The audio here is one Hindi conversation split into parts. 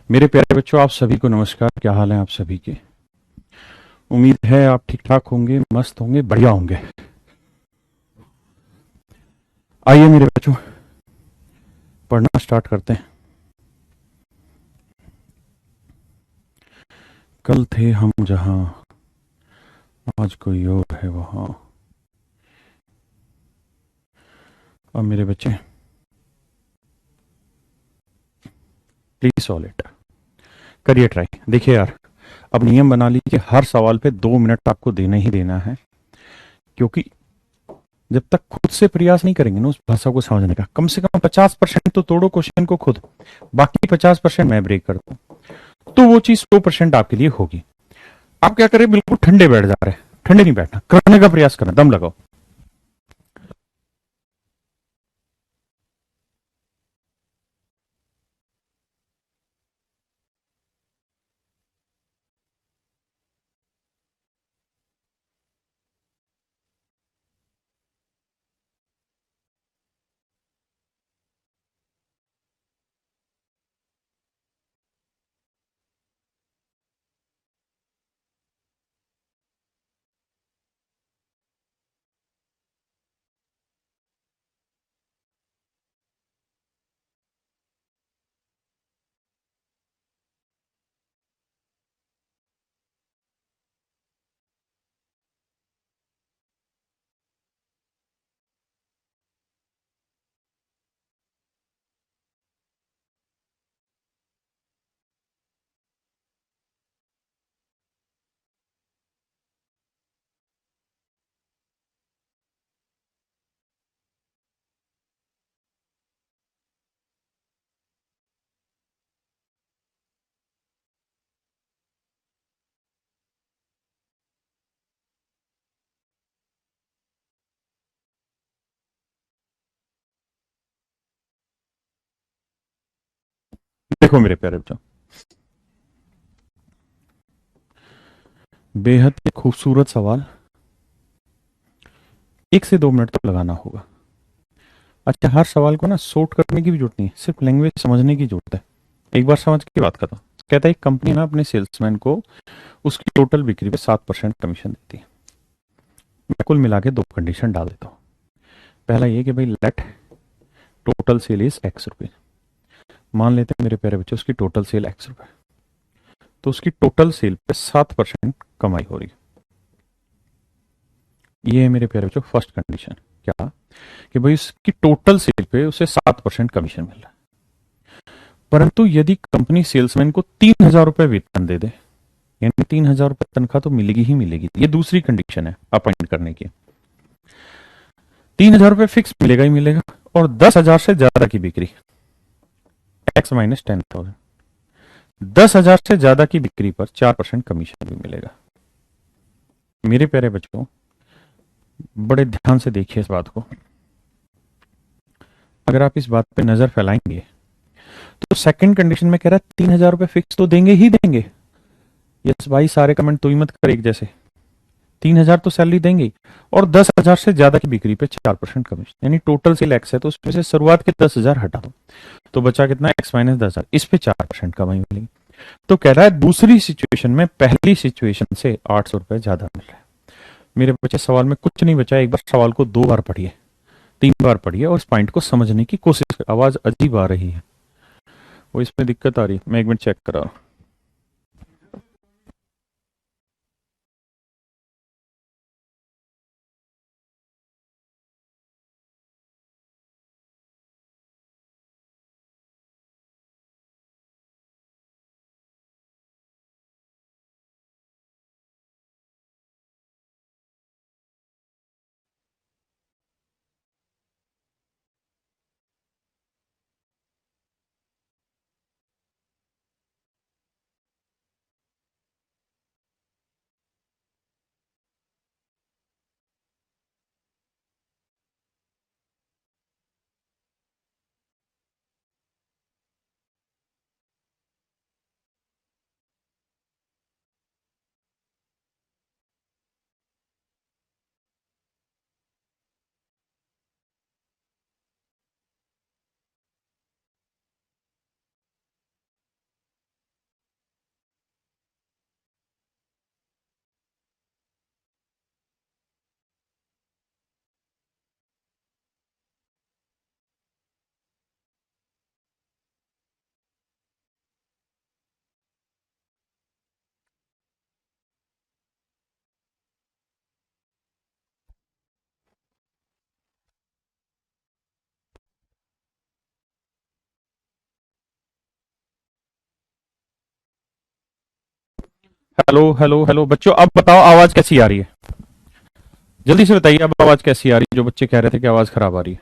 मेरे प्यारे बच्चों, आप सभी को नमस्कार। क्या हाल है आप सभी के? उम्मीद है आप ठीक ठाक होंगे, मस्त होंगे, बढ़िया होंगे। आइए मेरे बच्चों, पढ़ना स्टार्ट करते हैं। कल थे हम जहां, आज कोई और है वहां। अब मेरे बच्चे, प्लीज सॉल्व इट, करिए ट्राई। देखिए यार, अब नियम बना लीजिए, हर सवाल पे 2 मिनट आपको देना ही देना है, क्योंकि जब तक खुद से प्रयास नहीं करेंगे ना उस भाषा को समझने का, कम से कम 50% तो तोड़ो क्वेश्चन को खुद, बाकी 50% मैं ब्रेक करता हूं, तो वो चीज 100% आपके लिए होगी। आप क्या करें, बिल्कुल ठंडे बैठ जा रहे हैं। ठंडे नहीं बैठना, करने का प्रयास करना, दम लगाओ। देखो मेरे प्यारे बच्चों, बेहद ही खूबसूरत सवाल, 1 से 2 मिनट तो लगाना होगा। अच्छा, हर सवाल को ना शॉर्ट करने की भी जरूरत नहीं है, सिर्फ लैंग्वेज समझने की जरूरत है। एक बार समझ के बात करता हूँ। कहता है एक कंपनी ना अपने सेल्समैन को उसकी टोटल बिक्री पे 7% कमीशन देती है। मैं कुल मिला के 2 कंडीशन डाल देता हूँ। पहला ये कि भाई let total sale is ₹X। मान लेते हैं मेरे प्यारे बच्चे उसकी टोटल सेल ₹X, तो उसकी टोटल सेल पे 7% कमाई हो रही है। ये है मेरे प्यारे बच्चों फर्स्ट कंडीशन। क्या? कि भाई उसकी टोटल सेल पे उसे 7% कमीशन मिल रहा है। परंतु यदि कंपनी सेल्समैन को ₹3,000 वेतन दे दे, यानी ₹3,000 तनख्वाह तो मिलेगी ही मिलेगी, ये दूसरी कंडीशन है अपॉइंट करने की। ₹3,000 फिक्स मिलेगा ही मिलेगा, और 10,000 से ज्यादा की बिक्री, X-10,000, 10,000 से ज्यादा की बिक्री पर 4% कमीशन भी मिलेगा। मेरे प्यारे बच्चों, बड़े ध्यान से देखिए इस बात को। अगर आप इस बात पे नजर फैलाएंगे, तो सेकंड कंडीशन में कह रहा है ₹3,000 फिक्स तो देंगे ही देंगे। यस भाई, सारे कमेंट तो ही मत कर एक जैसे। 3,000 तो सैलरी देंगे ही, और 10,000 से ज्यादा की बिक्री पे 4% कमीशन, यानी टोटल सेल एक्स है तो उसमें से शुरुआत के 10,000 हटा दो, तो बचा कितना? X-10,000, इस पे 4% कमाई मिलेगी। तो कह रहा है दूसरी सिचुएशन में पहली सिचुएशन से ₹800 ज्यादा मिल रहा है। मेरे बच्चे, सवाल में कुछ नहीं बचा। एक बार सवाल को 2 बार पढ़िए, 3 बार पढ़िए, और इस पॉइंट को समझने की कोशिश करिए। आवाज अजीब आ रही है, वो इसमें दिक्कत आ रही है। मैं एक मिनट चेक करा रहा हूं। हेलो हेलो हेलो बच्चों, अब बताओ आवाज कैसी आ रही है? जल्दी से बताइए, अब आवाज कैसी आ रही है? जो बच्चे कह रहे थे कि आवाज खराब आ रही है,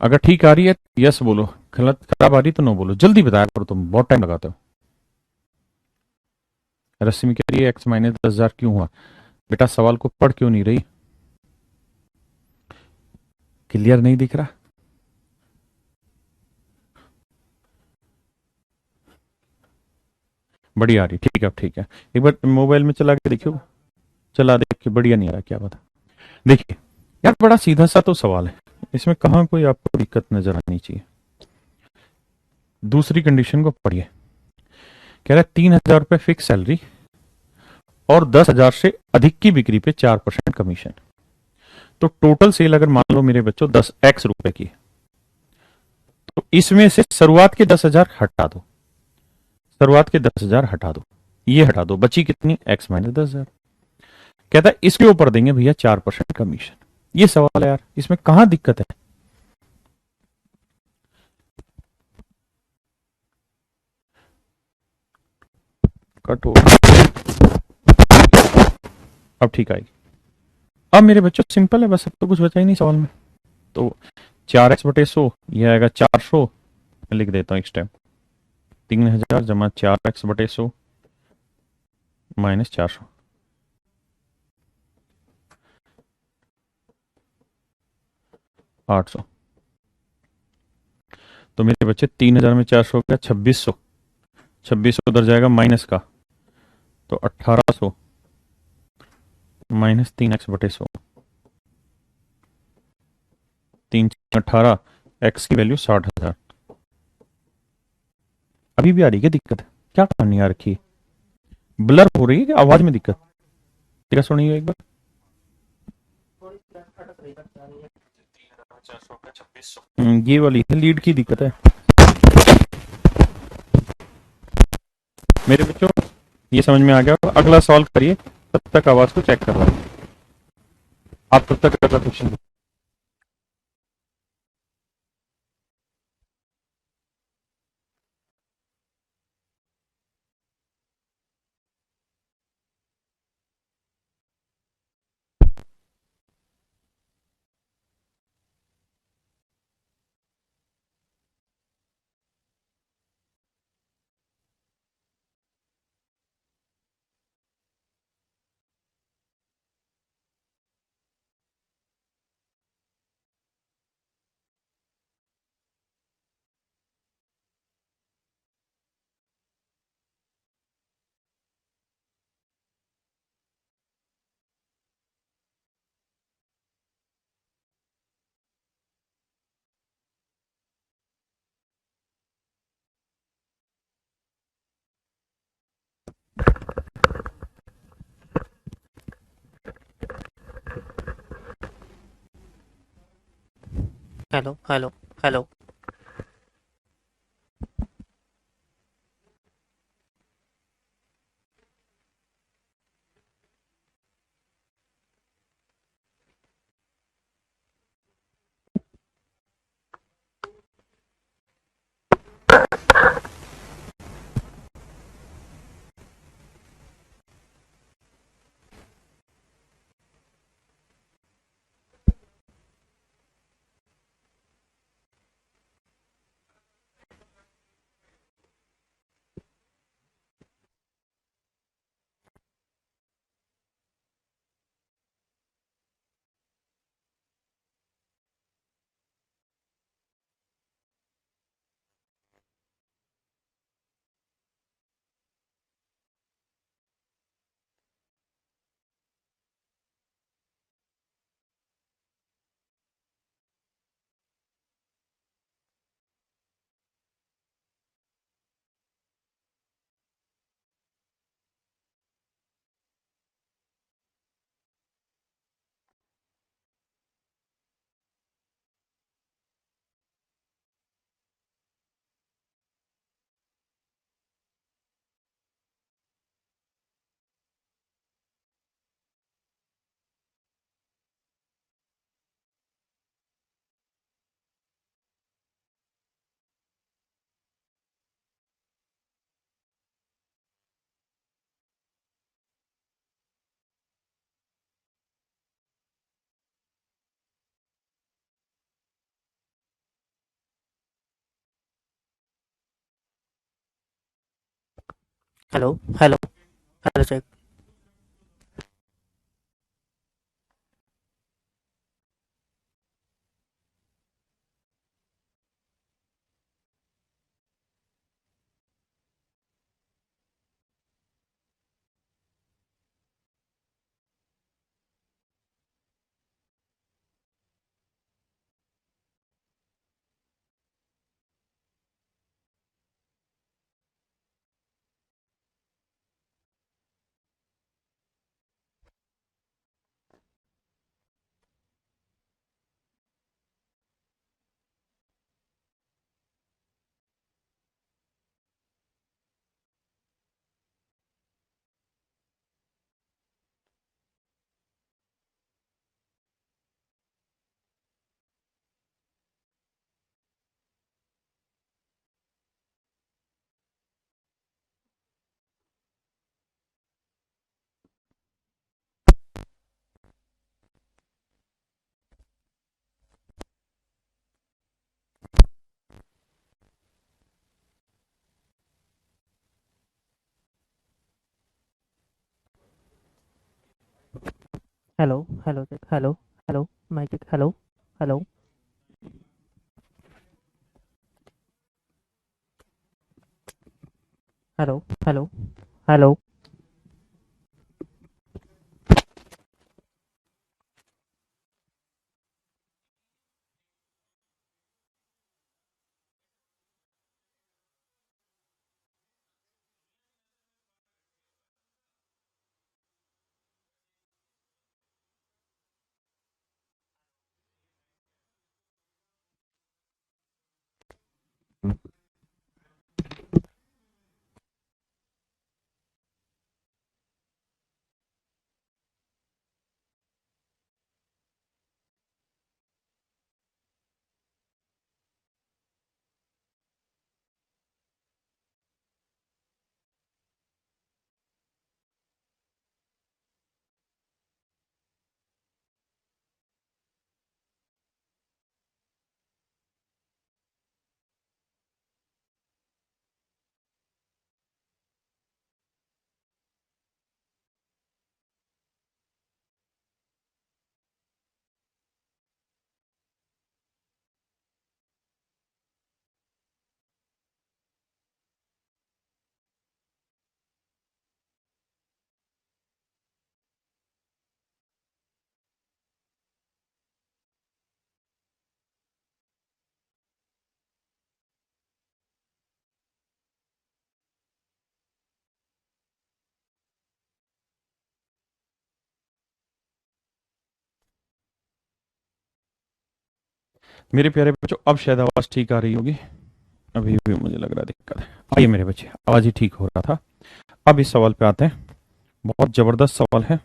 अगर ठीक आ रही है यस बोलो, गलत खराब आ रही तो नो बोलो। जल्दी बताया करो, तुम बहुत टाइम लगाते हो। रश्मि कह रही है एक्स माइनस 10,000 क्यों हुआ? बेटा सवाल को पढ़ क्यों नहीं रही? क्लियर नहीं दिख रहा? बढ़िया आ रही, ठीक है, अब ठीक है। एक बार मोबाइल में चला के देखियो। चला देख के बढ़िया नहीं आ रहा, क्या पता। देखिए यार, बड़ा सीधा सा तो सवाल है, इसमें कहाँ कोई आपको दिक्कत नजर आनी चाहिए। दूसरी कंडीशन को पढ़िए। कह रहा है 3,000 रुपये फिक्स सैलरी और 10,000 से अधिक की बिक्री पे 4% कमीशन। तो टोटल सेल अगर मान लो मेरे बच्चों 10 x रुपए की, तो इसमें से शुरुआत के 10,000 हटा दो। शुरुआत के 10,000 हटा दो, ये हटा दो, बची कितनी? X minus 10,000। कहता है इसके ऊपर देंगे भैया 4% कमीशन। ये सवाल है यार, इसमें कहां दिक्कत है? कट हो, अब ठीक आएगी। अब मेरे बच्चों सिंपल है बस, अब तो कुछ बचा ही नहीं सवाल में। तो 4x/100 यह आएगा 400। मैं लिख देता हूँ इस टाइम, 3,000 जमा 4x/100 माइनस 400। 800। तो मेरे बच्चे 3,000 में 400 हो गया 2,600। 2,600 उधर जाएगा माइनस का, तो 1,800 माइनस 3x/100। 3×18, एक्स की वैल्यू 60,000। अभी भी आ रही है क्या दिक्कत? क्या कहानी आ रखी है? ब्लर हो रही है कि आवाज में दिक्कत? क्या सुनिए एक बार। ये वाली है लीड की दिक्कत है मेरे बच्चों। ये समझ में आ गया? अगला सॉल्व करिए, तब तक आवाज को चेक कर रहा हूँ। आप तब तक अगला question. Hello hello hello. Hello hello hello check. Hello hello check. Hello hello mic check. Hello hello hello hello hello. मेरे प्यारे बच्चों, अब शायद आवाज ठीक आ रही होगी। अभी भी मुझे लग रहा है दिक्कत है। आइए मेरे बच्चे, आवाज ही ठीक हो रहा था। अब इस सवाल पे आते हैं। बहुत जबरदस्त सवाल है।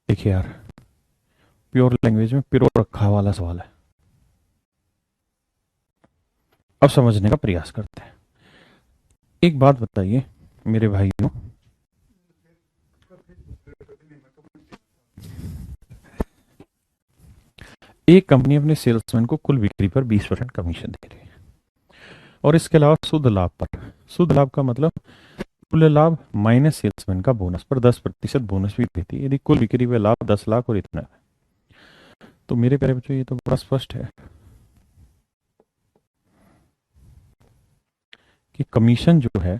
देखिए यार, प्योर लैंग्वेज में पिरो रखा वाला सवाल है। अब समझने का प्रयास करते हैं। एक बात बताइए मेरे भाइयों, एक कंपनी अपने सेल्समैन को कुल बिक्री पर 20% कमीशन दे रही है, और इसके अलावा शुद्ध लाभ पर, शुद्ध लाभ का मतलब कुल लाभ माइनस सेल्समैन का बोनस पर 10% बोनस भी देती है यदि कुल बिक्री पे लाभ 10 लाख और इतना है। तो मेरे प्यारे बच्चों, ये तो बड़ा स्पष्ट है कि कमीशन जो है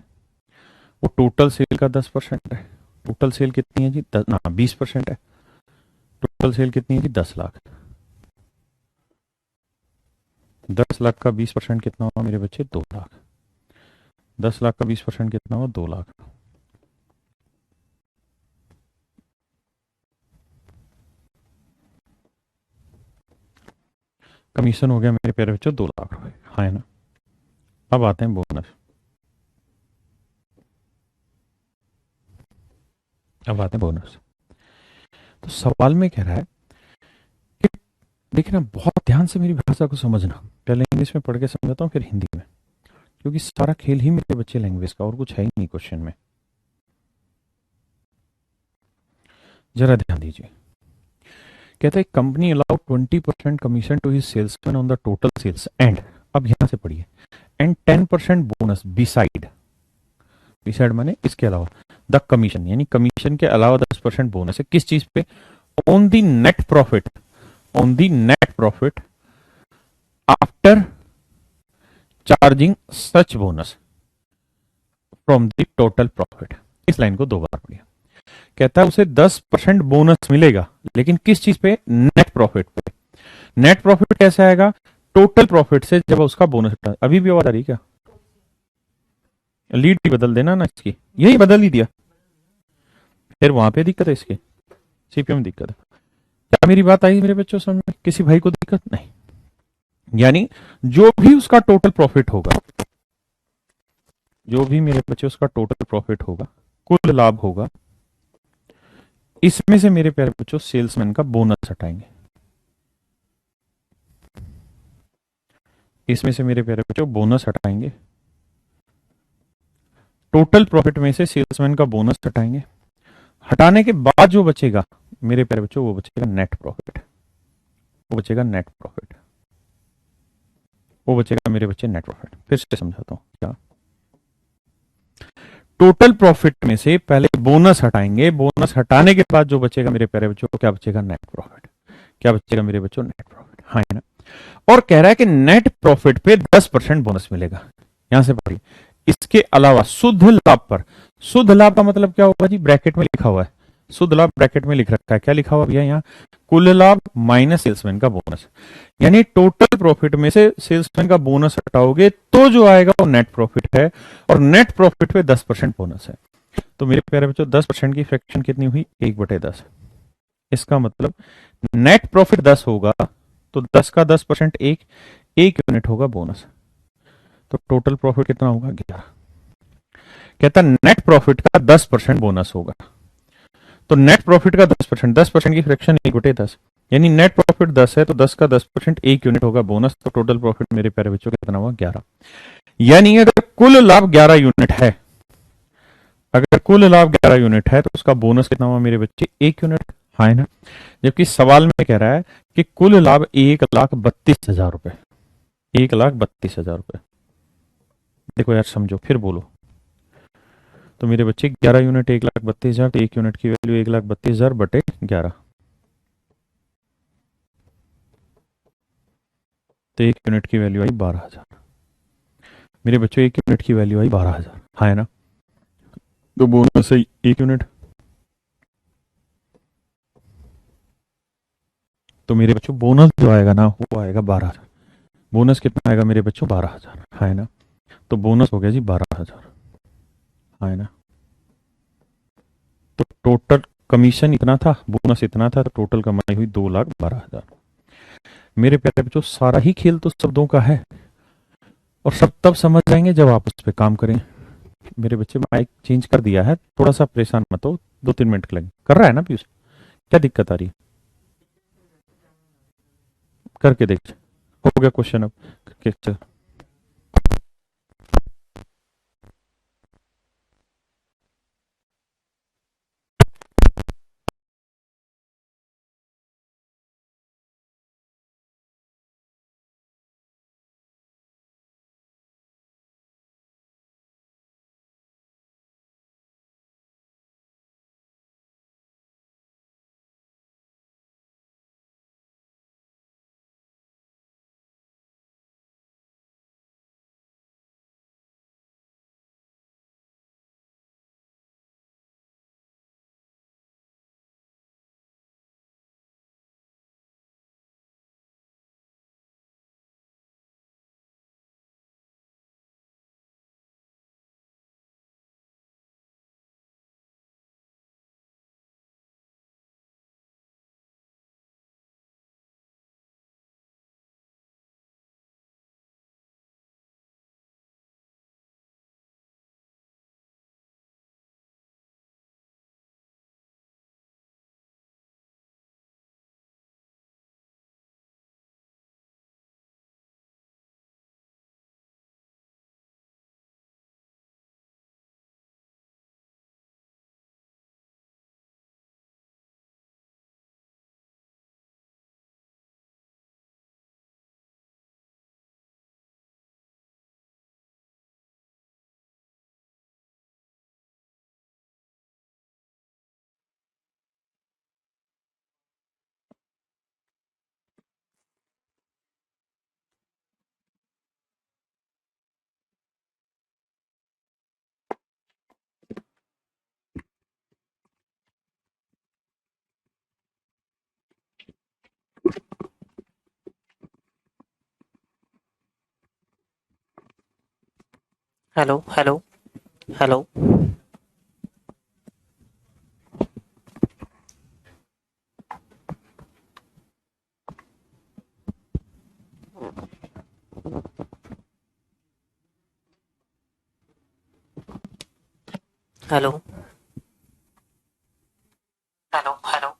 वो टोटल सेल का 10% है। टोटल सेल कितनी है जी? ना, 20% है। टोटल सेल कितनी है जी? 10 लाख। 10 लाख का 20% कितना हुआ मेरे बच्चे? 2 लाख। 10 लाख का 20% कितना हुआ? 2 लाख। कमीशन हो गया मेरे प्यारे बच्चों 2 लाख रुपए, हाँ है ना। अब आते हैं बोनस। अब आते हैं बोनस। तो सवाल में कह रहा है कि, देखना बहुत ध्यान से मेरी भाषा को समझना। पहले इंग्लिश में पढ़ के समझाता हूँ, फिर हिंदी में, क्योंकि सारा खेल ही मेरे बच्चे लैंग्वेज का, और कुछ है ही नहीं क्वेश्चन में। जरा ध्यान दीजिए कहता है company allowed 20% commission to his salesman on the total sales and, अब यहां से पढ़िए, एंड 10% बोनस बिसाइड, बिसाइड माने इसके अलावा, द कमीशन यानी कमीशन के अलावा 10% बोनस है किस चीज पे, on the net profit, on the net profit after charging such bonus from the total profit. इस लाइन को दो बार पढ़िए। कहता है उसे 10% बोनस मिलेगा, लेकिन किस चीज पे, नेट प्रॉफिट पे। नेट प्रॉफिट कैसे आएगा, टोटल प्रॉफिट से जब उसका बोनस हटा। अभी भी आवाज आ रही क्या, लीड ही बदल देना ना इसकी, यही बदल ही दिया, फिर वहां पे दिक्कत है, इसके सीपीएम दिक्कत है। क्या मेरी बात आई मेरे बच्चों समझ में, किसी भाई को दिक्कत नहीं। यानी जो भी उसका टोटल प्रॉफिट होगा, जो भी मेरे बच्चे उसका टोटल प्रॉफिट होगा, कुल लाभ होगा, इसमें से मेरे प्यारे बच्चों सेल्समैन का बोनस हटाएंगे, इसमें से मेरे प्यारे बच्चों बोनस हटाएंगे, टोटल प्रॉफिट में से सेल्समैन का बोनस हटाएंगे, हटाने के बाद जो बचेगा मेरे प्यारे बच्चों वो बचेगा नेट प्रॉफिट, वो बचेगा नेट प्रॉफिट, वो बचेगा मेरे बच्चे नेट प्रॉफिट। फिर से समझाता हूं क्या, टोटल प्रॉफिट में से पहले बोनस हटाएंगे, बोनस हटाने के बाद जो बचेगा मेरे प्यारे बच्चों क्या बचेगा, नेट प्रॉफिट। क्या बचेगा मेरे बच्चों, नेट प्रॉफिट, हाँ है ना। और कह रहा है कि नेट प्रॉफिट पे 10% बोनस मिलेगा, यहां से पढ़िए, इसके अलावा शुद्ध लाभ पर, शुद्ध लाभ का मतलब क्या होगा जी, ब्रैकेट में लिखा हुआ है, शुद्ध लाभ ब्रैकेट में लिख रखा है, क्या लिखा हुआ भैया यहाँ, कुल लाभ माइनस सेल्समैन का बोनस, यानी टोटल प्रॉफिट में से सेल्समैन का बोनस हटाओगे तो जो आएगा वो नेट प्रॉफिट है, और नेट प्रॉफिट पे 10% बोनस है। तो मेरे प्यारे बच्चों 10% की फ्रैक्शन कितनी हुई, 1/10। इसका मतलब नेट प्रॉफिट 10 होगा तो 10 का 10% एक यूनिट होगा बोनस, तो टोटल प्रॉफिट कितना होगा, 11। कहता नेट प्रॉफिट का 10% बोनस होगा, तो नेट प्रॉफिट का 10%, 10% की फ्रैक्शन 1/10, यानी नेट प्रॉफिट 10 है तो 10 का 10% एक यूनिट होगा बोनस, तो टोटल प्रॉफिट मेरे प्यारे बच्चों कितना हुआ, 11। यानी अगर कुल लाभ 11 यूनिट है, अगर कुल लाभ 11 यूनिट है तो उसका बोनस कितना हुआ मेरे बच्चे, 1 यूनिट, हाँ है ना। जबकि सवाल में कह रहा है कि कुल लाभ 1,32,000 रुपए, 1,32,000 रुपए। देखो यार समझो, फिर बोलो, तो मेरे बच्चे 11 यूनिट 1,32,000, तो एक यूनिट की वैल्यू 1,32,000 बटे 11, तो एक यूनिट की वैल्यू आई 12,000। मेरे बच्चों एक यूनिट की वैल्यू आई 12,000, हाँ है ना। तो बोनस है 1 यूनिट, तो मेरे बच्चों बोनस जो आएगा ना वो आएगा 12,000। बोनस कितना आएगा मेरे बच्चों, 12,000, हाँ है ना। तो बोनस हो गया जी 12,000, हाँ है ना। तो टोटल कमीशन इतना था, बोनस इतना था, तो टोटल कमाई हुई 2,12,000। मेरे प्यारे बच्चों सारा ही खेल तो शब्दों का है, और सब तब समझ जाएंगे जब आप उस पर काम करें। मेरे बच्चे माइक चेंज कर दिया है, थोड़ा सा परेशान मत हो, 2-3 मिनट लगेंगे, कर रहा है ना पीयूष, क्या दिक्कत आ रही है, करके देख, हो गया क्वेश्चन अब, करके चल। Hello hello hello hello hello hello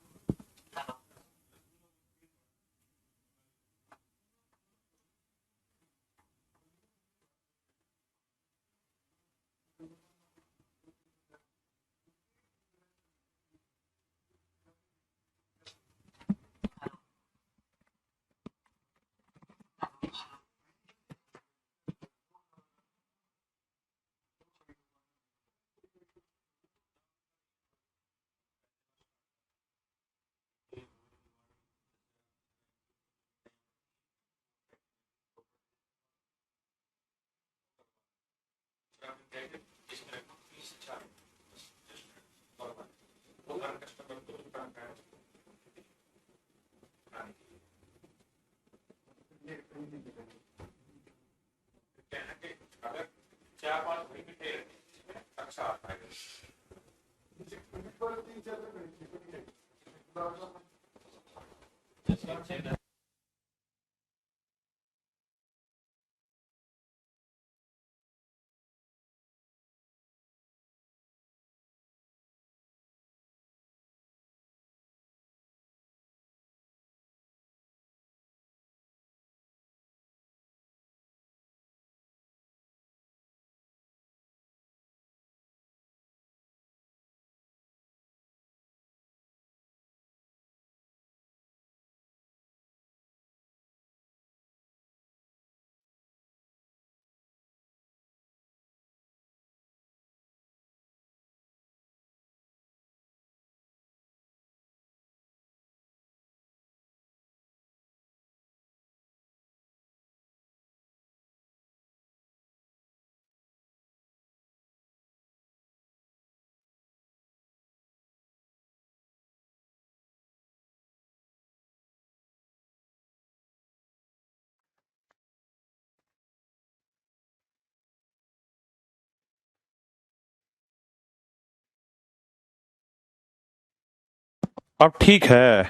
अब ठीक है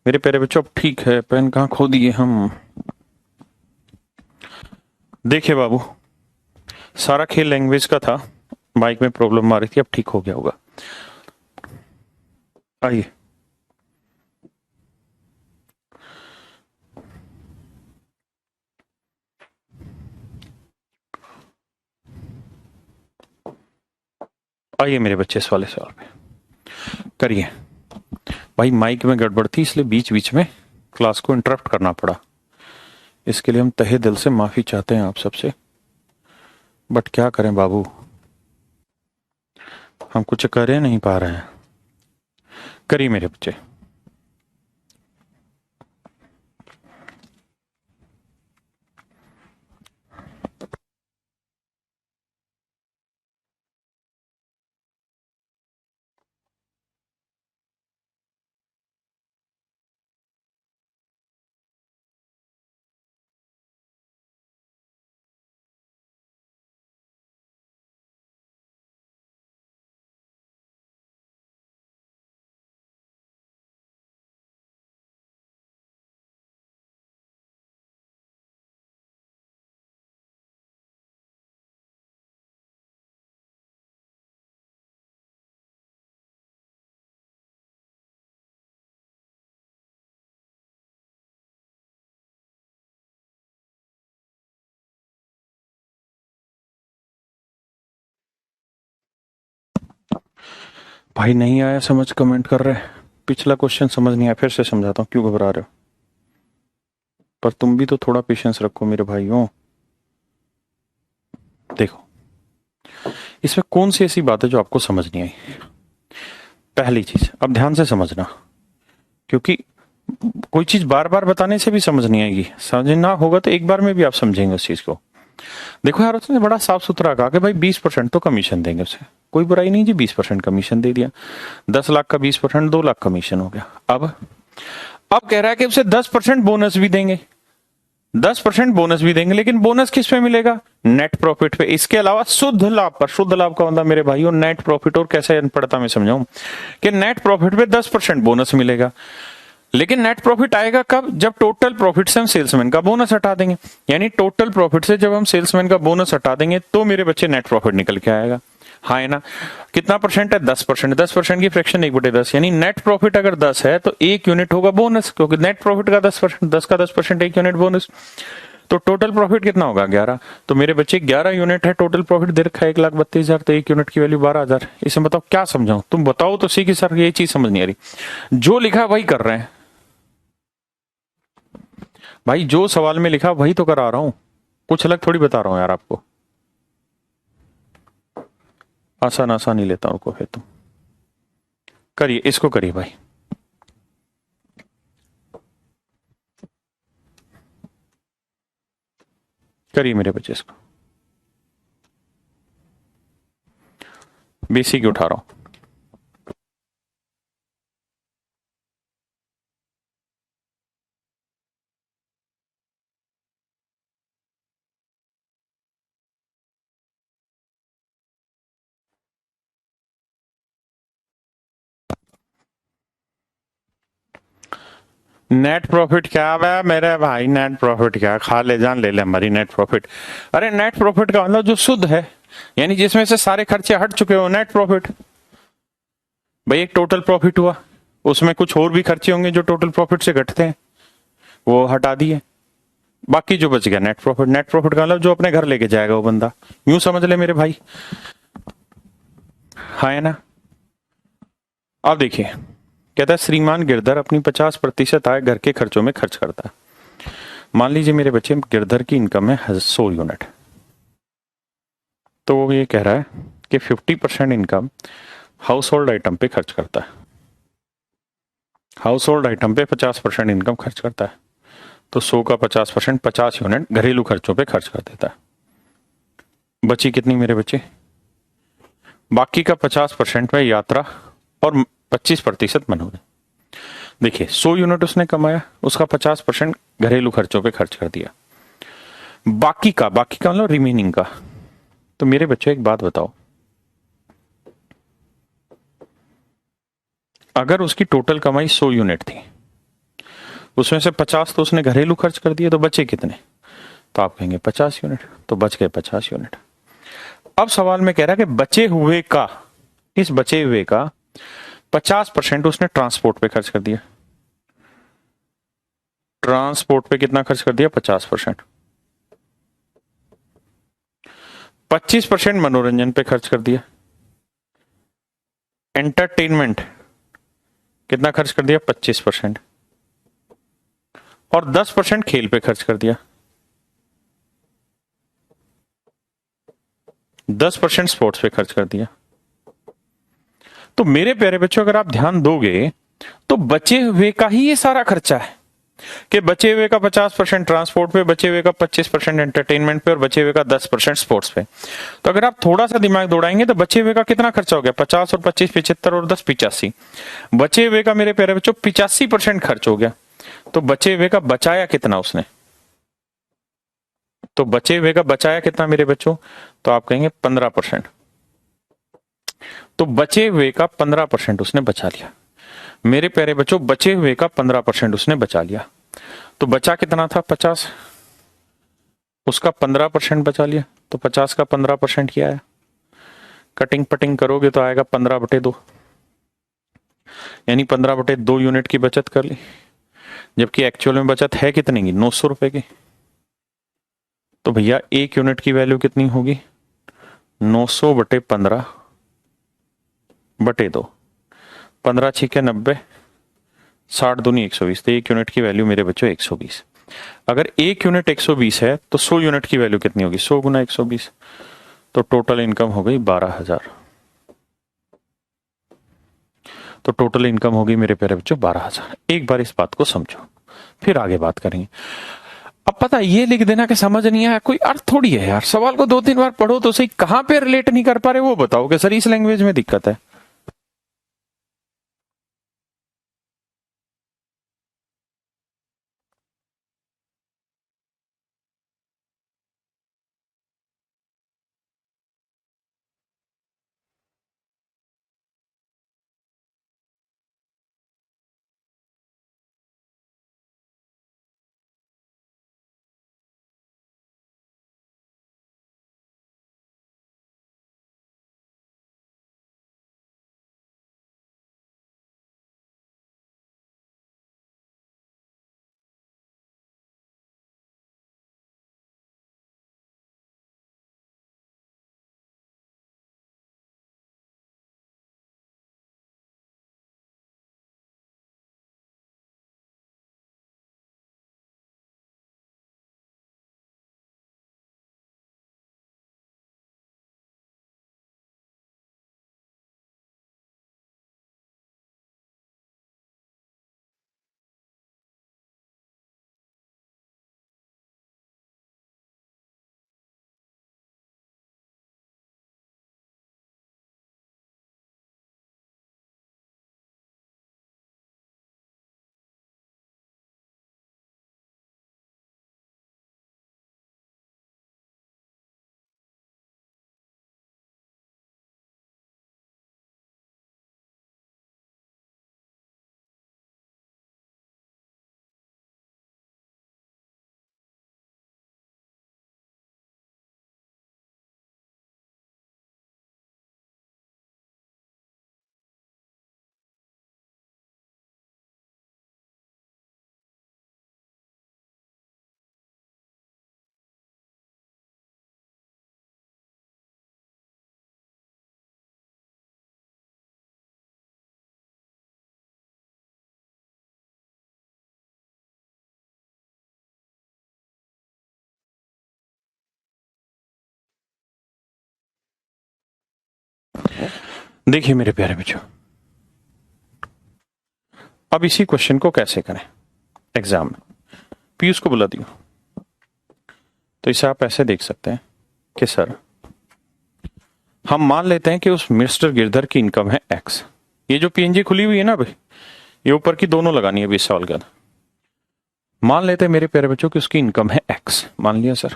मेरे प्यारे बच्चों, अब ठीक है। पेन कहाँ खो दिए हम। देखिए बाबू, सारा खेल लैंग्वेज का था, माइक में प्रॉब्लम आ रही थी, अब ठीक हो गया होगा। आइए, आइए मेरे बच्चे, इस वाले सवाल पे करिए। भाई माइक में गड़बड़ थी, इसलिए बीच बीच में क्लास को इंटरप्ट करना पड़ा। इसके लिए हम तहे दिल से माफी चाहते हैं आप सबसे, बट क्या करें बाबू, हम कुछ कर ही नहीं पा रहे हैं। करिए मेरे बच्चे। भाई नहीं आया समझ, कमेंट कर रहे। पिछला क्वेश्चन समझ नहीं आया, फिर से समझाता हूँ, क्यों घबरा रहे हो। पर तुम भी तो थोड़ा पेशेंस रखो मेरे भाइयों। देखो, इसमें कौन सी ऐसी बात है जो आपको समझ नहीं आई। पहली चीज, अब ध्यान से समझना, क्योंकि कोई चीज बार बार बताने से भी समझ नहीं आएगी। समझना होगा तो एक बार में भी आप समझेंगे उस चीज को। देखो यार, उसने बड़ा साफ सुथरा कहा कि भाई 20% तो कमीशन देंगे उसे, कोई बुराई नहीं जी। 20% कमीशन दे दिया, 10 लाख का 20% 2 लाख कमीशन हो गया। अब कह रहा है कि उसे 10% बोनस भी देंगे। 10% बोनस भी देंगे, लेकिन बोनस किस पे मिलेगा? नेट प्रॉफिट पे। इसके अलावा शुद्ध लाभ पर। शुद्ध लाभ का मतलब मेरे भाइयों नेट प्रॉफिट, और कैसे अनपढ़ता मैं समझाऊं कि नेट प्रॉफिट पे 10% बोनस मिलेगा। लेकिन नेट प्रॉफिट आएगा कब? जब टोटल प्रॉफिट से हम सेल्समैन का बोनस हटा देंगे। यानी टोटल प्रॉफिट से जब हम सेल्समैन का बोनस हटा देंगे तो मेरे बच्चे नेट प्रॉफिट निकल के आएगा। हाँ है ना? कितना परसेंट है? 10%। 10% की फ्रैक्शन 1/10, यानी नेट प्रॉफिट अगर 10 है तो 1 यूनिट होगा बोनस, क्योंकि नेट प्रॉफिट का 10%, 10 का 10% 1 यूनिट बोनस। तो टोटल प्रॉफिट कितना होगा? 11। तो मेरे बच्चे 11 यूनिट है टोटल प्रॉफिट दे रखा है 1,32,000, तो 1 यूनिट की वैल्यू 12,000। इसे बताओ क्या समझाऊं? तुम बताओ तो सही कि सर ये चीज समझ नहीं आ रही। जो लिखा वही कर रहे हैं भाई, जो सवाल में लिखा वही तो करा रहा हूं, कुछ अलग थोड़ी बता रहा हूं यार आपको। आसान आसान ही लेता हूं को, फिर तुम करिए, इसको करिए भाई। करिए मेरे बच्चे इसको, बेसिक उठा रहा हूं। नेट प्रॉफिट क्या है मेरे भाई? नेट प्रॉफिट क्या? खा ले जान ले ले हमारी नेट प्रॉफिट। अरे नेट प्रॉफिट का मतलब जो शुद्ध है, यानी जिसमें से सारे खर्चे हट चुके हो, नेट प्रॉफिट। भाई एक टोटल प्रॉफिट हुआ, उसमें कुछ और भी खर्चे होंगे जो टोटल प्रॉफिट से घटते हैं, वो हटा दिए, बाकी जो बच गया नेट प्रॉफिट। नेट प्रॉफिट का मतलब जो अपने घर लेके जाएगा वो बंदा, यूं समझ ले मेरे भाई। हाँ है ना? अब देखिए, कहता है श्रीमान गिरधर अपनी 50% आय घर के खर्चों में खर्च करता है। मान लीजिए मेरे बच्चे गिरधर की इनकम है 100 यूनिट, तो वो ये कह रहा है कि 50% इनकम हाउस होल्ड आइटम पे खर्च करता है। हाउस होल्ड आइटम पे 50% इनकम खर्च करता है, तो 100 का 50%, 50 यूनिट घरेलू खर्चों पे खर्च कर देता है। बची कितनी मेरे बच्चे? बाकी का 50% में यात्रा और 25% मनोरंजन। देखिए 100 यूनिट उसने कमाया, उसका 50% घरेलू खर्चों पे खर्च कर दिया। बाकी का मतलब रिमेनिंग का। तो मेरे बच्चों एक बात बताओ, अगर उसकी टोटल कमाई 100 यूनिट थी, उसमें से 50 तो उसने घरेलू खर्च कर दिए, तो बचे कितने? तो आप कहेंगे 50 यूनिट, तो बच गए 50 यूनिट। अब सवाल में कह रहा है कि बचे हुए का, इस बचे हुए का 50% उसने ट्रांसपोर्ट पे खर्च कर दिया। ट्रांसपोर्ट पे कितना खर्च कर दिया? 50%। 25% मनोरंजन पे खर्च कर दिया। एंटरटेनमेंट कितना खर्च कर दिया? 25%। और 10% खेल पे खर्च कर दिया। 10% स्पोर्ट्स पे खर्च कर दिया। तो मेरे प्यारे बच्चों, अगर आप ध्यान दोगे तो बचे हुए का ही ये सारा खर्चा है, कि बचे हुए का 50% ट्रांसपोर्ट पे, बचे हुए का 25% एंटरटेनमेंट पे, और बचे हुए का 10% स्पोर्ट्स पे। तो अगर आप थोड़ा सा दिमाग दौड़ाएंगे तो बचे हुए का कितना खर्चा हो गया? 50 और 25 75 और 10 85। बचे हुए का मेरे प्यारे बच्चों 85% खर्च हो गया। तो बचे हुए का बचाया कितना उसने? तो बचे हुए का बचाया कितना मेरे बच्चों? तो आप कहेंगे 15%। तो बचे हुए का 15% उसने बचा लिया। मेरे प्यारे बच्चों बचे हुए का 15% उसने बचा लिया। तो बचा कितना था? 50, उसका 15% बचा लिया, तो 50 का 15% क्या आया? कटिंग पटिंग करोगे तो आएगा 15/2, यानी 15/2 यूनिट की बचत कर ली। जबकि एक्चुअल में बचत है कितने की? 900 रुपए की। तो भैया 1 यूनिट की वैल्यू कितनी होगी? 900/15/2। 15 छिके 90, 60 दूनी 120, तो 1 यूनिट की वैल्यू मेरे बच्चों 120। अगर 1 यूनिट 120 है तो 100 यूनिट की वैल्यू कितनी होगी? 100 गुना 120, तो टोटल इनकम हो गई 12,000। तो टोटल इनकम होगी मेरे प्यारे बच्चों 12,000। एक बार इस बात को समझो, फिर आगे बात करेंगे। अब पता है ये लिख देना कि समझ नहीं आया, कोई अर्थ थोड़ी है यार। सवाल को 2-3 बार पढ़ो तो सही। कहां पे रिलेट नहीं कर पा रहे वो बताओ, कि सर इस लैंग्वेज में दिक्कत है। देखिए मेरे प्यारे बच्चों, अब इसी क्वेश्चन को कैसे करें एग्जाम में। पीयूष को बुला दियो। तो इसे आप ऐसे देख सकते हैं कि सर, हम मान लेते हैं कि उस मिस्टर गिरधर की इनकम है एक्स। ये जो पीएनजी खुली हुई है ना भाई, ये ऊपर की दोनों लगानी है 20 साल के बाद। मान लेते हैं मेरे प्यारे बच्चों कि उसकी इनकम है एक्स, मान लिया सर।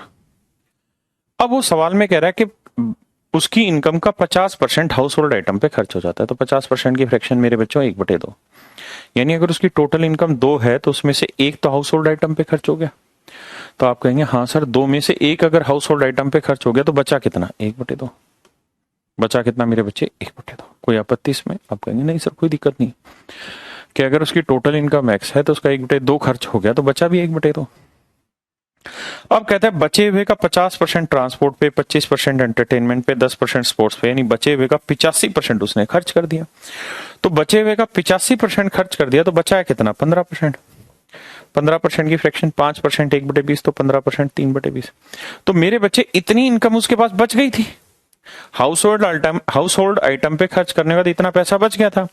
अब वो सवाल में कह रहा है कि उसकी इनकम का 50% हाउस होल्ड आइटम पे खर्च हो जाता है। तो 50% की फ्रैक्शन मेरे बच्चों 1/2, यानी अगर उसकी टोटल इनकम 2 है तो उसमें से 1 तो हाउस होल्ड आइटम पे खर्च हो गया। तो आप कहेंगे हाँ सर, 2 में से 1 अगर हाउस होल्ड आइटम पे खर्च हो गया तो बचा कितना? 1/2। बचा कितना मेरे बच्चे? 1/2। कोई आपत्ति इसमें? आप कहेंगे नहीं सर कोई दिक्कत नहीं, कि अगर उसकी टोटल इनकम एक्स है तो उसका 1/2 खर्च हो गया तो बचा भी 1/2। अब कहते हैं बचे हुए का 50% ट्रांसपोर्ट पे, 25% एंटरटेनमेंट पे, 10% स्पोर्ट्स पे, यानी बचे हुए का 85% उसने खर्च कर दिया। तो बचे हुए का 85% खर्च कर दिया तो बचा है कितना? 15%। 15% की फ्रैक्शन 5%, 1/20, तो 15% 3/20। तो मेरे बच्चे इतनी इनकम उसके पास बच गई थी। हाउस होल्ड आइटम पे खर्च करने के बाद इतना पैसा बच गया था।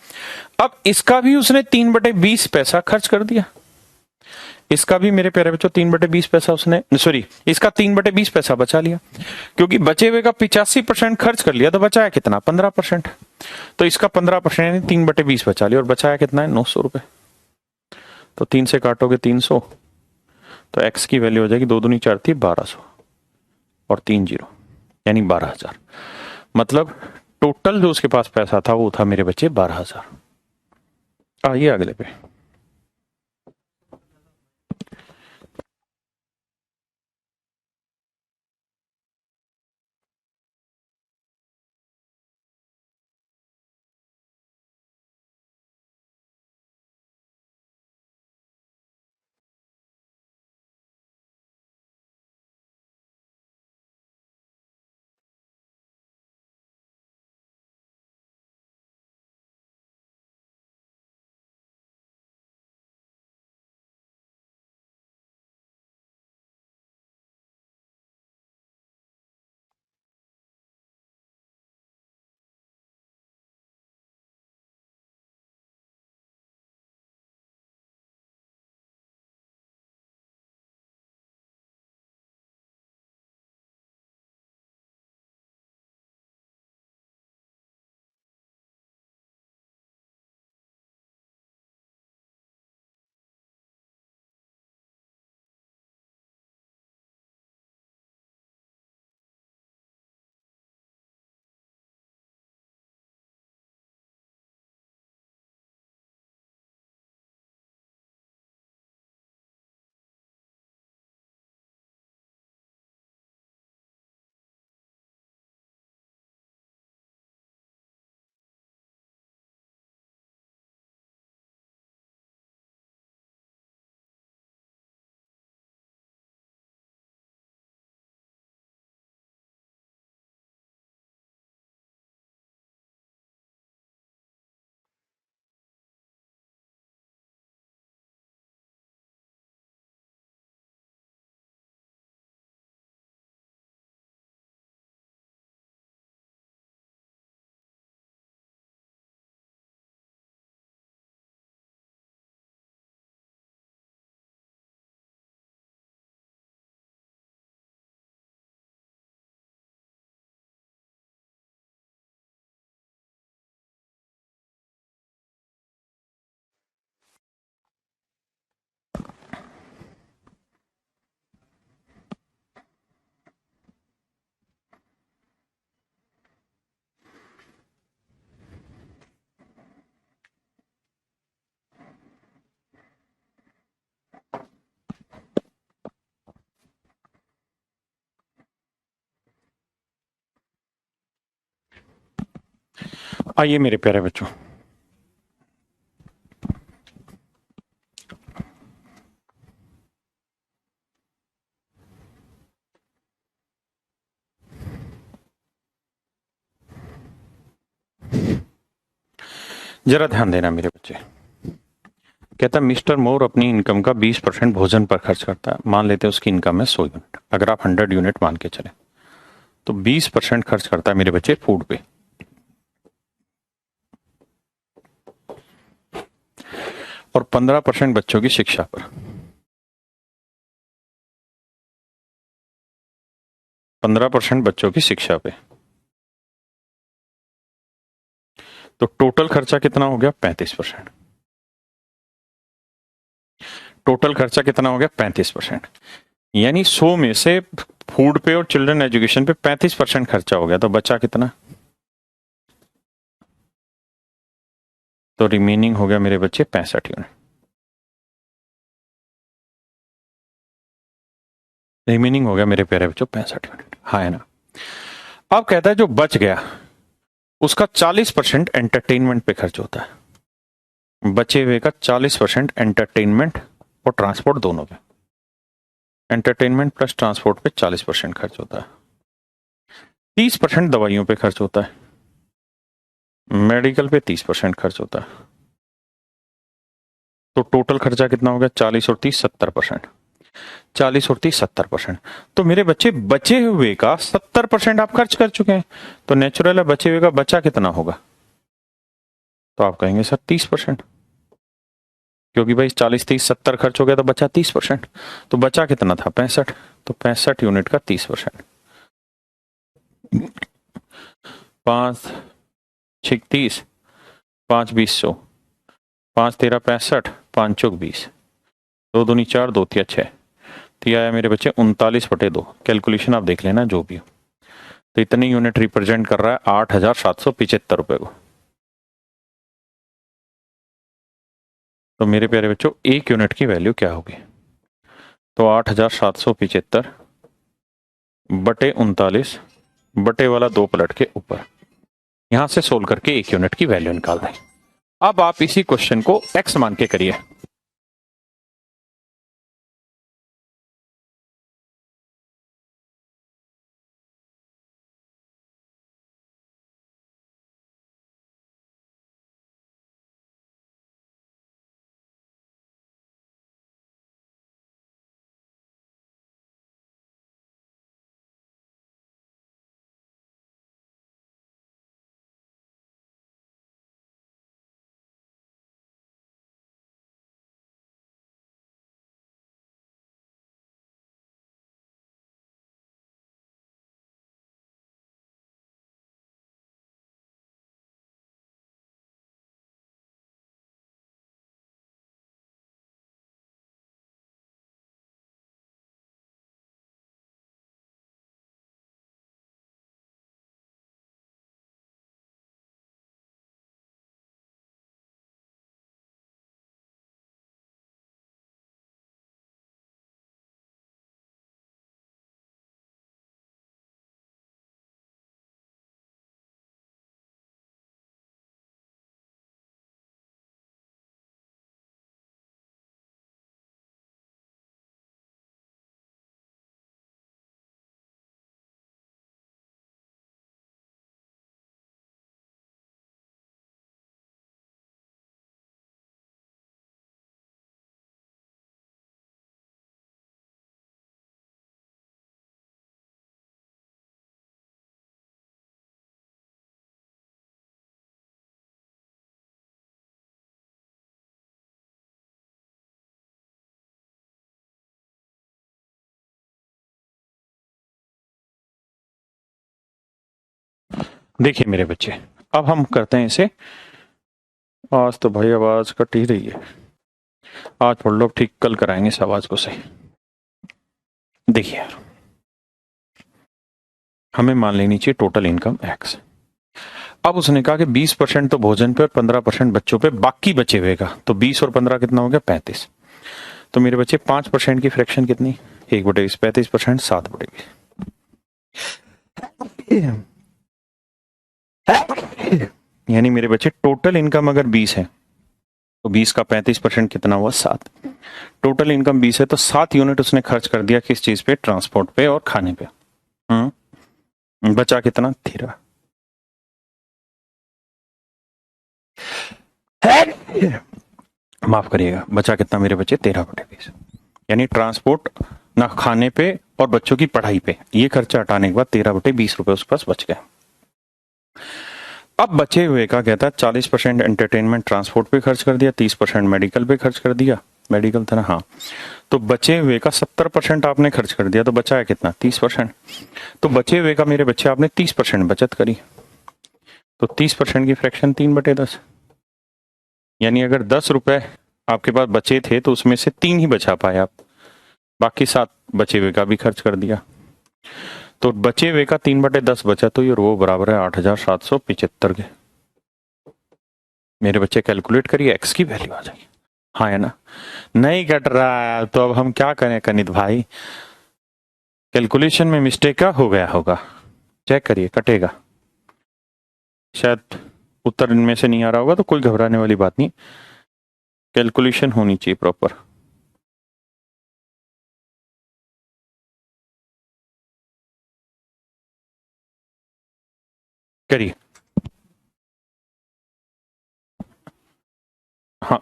अब इसका भी उसने 3/20 पैसा खर्च कर दिया। इसका भी मेरे प्यारे बच्चों 3/20 पैसा उसने, सॉरी, इसका 3/20 पैसा बचा लिया, क्योंकि बचे हुए का 85% खर्च कर लिया तो बचा है कितना? 15%। तो इसका 15% यानी 3/20 बचा लिया, और बचाया कितना है? 900 रुपए। तो 3 से काटोगे 300, तो एक्स की वैल्यू हो जाएगी 2 दूनी 4 थी 1200 और 3 जीरो, यानी 12,000। मतलब टोटल जो उसके पास पैसा था वो था मेरे बच्चे 12,000। आइए अगले पे। आइए मेरे प्यारे बच्चों, जरा ध्यान देना मेरे बच्चे। कहता मिस्टर मोर अपनी इनकम का 20% भोजन पर खर्च करता है। मान लेते हैं उसकी इनकम है 100 यूनिट। अगर आप 100 यूनिट मान के चले तो 20% खर्च करता है मेरे बच्चे फूड पे। और 15% बच्चों की शिक्षा पर। 15% बच्चों की शिक्षा पे, तो टोटल खर्चा कितना हो गया? 35%। टोटल खर्चा कितना हो गया? 35%। यानी 100 में से फूड पे और चिल्ड्रन एजुकेशन पे 35% खर्चा हो गया, तो बचा कितना? तो रिमेनिंग हो गया मेरे बच्चे 65 यूनिट। रिमेनिंग हो गया मेरे प्यारे बच्चों 65 यूनिट। हाँ है ना? अब कहता है जो बच गया उसका 40% एंटरटेनमेंट पे खर्च होता है। बचे हुए का 40% एंटरटेनमेंट और ट्रांसपोर्ट दोनों पे। एंटरटेनमेंट प्लस ट्रांसपोर्ट पे 40% खर्च होता है। 30% दवाइयों पे खर्च होता है। मेडिकल पे 30% खर्च होता है। तो टोटल खर्चा कितना हो गया? 40 और 30 70%। 40 और 30 70%। तो मेरे बच्चे बचे हुए का 70% आप खर्च कर चुके हैं, तो नेचुरल है बचे हुए का बचा कितना होगा? तो आप कहेंगे सर 30%, क्योंकि भाई 40 30 70 खर्च हो गया तो बचा 30%। तो बचा कितना था? 65। तो 65 यूनिट का 30%। 5 6 30, 5 20 100, 5 13 65, 5 चौक 20, 2 दूनी 4, 2 तिया 6, तो यह आया मेरे बच्चे 39/2। कैलकुलेशन आप देख लेना जो भी हो। तो इतनी यूनिट रिप्रेजेंट कर रहा है 8,775 रुपए को। तो मेरे प्यारे बच्चों एक यूनिट की वैल्यू क्या होगी? तो 8,775 बटे 39 बटे वाला 2 पलट के ऊपर, यहां से सोल्व करके एक यूनिट की वैल्यू निकाल दें। अब आप इसी क्वेश्चन को x मान के करिए। देखिए मेरे बच्चे, अब हम करते हैं इसे। आज तो भाई आवाज कट ही रही है, आज पढ़ लो, ठीक कल कराएंगे इस आवाज को सही। देखिए यार, हमें मान लेनी चाहिए टोटल इनकम x। अब उसने कहा कि 20% तो भोजन पे और 15% बच्चों पे बाकी बचे हुए का, तो 20 और 15 कितना हो गया? 35। तो मेरे बच्चे 5% की फ्रैक्शन कितनी? 1/20, 35% 7/20। यानी मेरे बच्चे टोटल इनकम अगर 20 है तो 20 का 35% कितना हुआ? 7। टोटल इनकम 20 है तो 7 यूनिट उसने खर्च कर दिया किस चीज पे? ट्रांसपोर्ट पे और खाने पे। बचा कितना? 13। माफ करिएगा, बचा कितना मेरे बच्चे? 13/20। यानी ट्रांसपोर्ट ना खाने पे और बच्चों की पढ़ाई पे, ये खर्चा हटाने के बाद 13/20 रुपए उसके पास बच गए। अब बचे हुए का कहता है 40% एंटरटेनमेंट ट्रांसपोर्ट पे खर्च कर दिया, 30% मेडिकल पे खर्च कर दिया, मेडिकल था ना, हाँ। तो बचे हुए का 70% आपने खर्च कर दिया, तो बचा है कितना, 30%। तो बचे हुए का मेरे बच्चे आपने 30% बचत करी, तो 30% की फ्रैक्शन 3/10, यानी अगर 10 रुपए आपके पास बचे थे तो उसमें से 3 ही बचा पाए आप, बाकी 7 बचे हुए का भी खर्च कर दिया। तो बचे हुए का 3/10 बचा, तो ये वो बराबर है 8,775 के। मेरे बच्चे कैलकुलेट करिए, एक्स की वैल्यू आ जाएगी। हाँ है ना, नहीं कट रहा है तो अब हम क्या करें कनित भाई, कैलकुलेशन में मिस्टेक क्या हो गया होगा, चेक करिए, कटेगा। शायद उत्तर इनमें से नहीं आ रहा होगा तो कोई घबराने वाली बात नहीं, कैलकुलेशन होनी चाहिए प्रॉपर। करिए, हाँ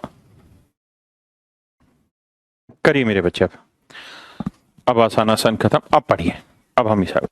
करिए मेरे बच्चे। अब आसान आसान खत्म, अब पढ़िए, अब हम हिसाब।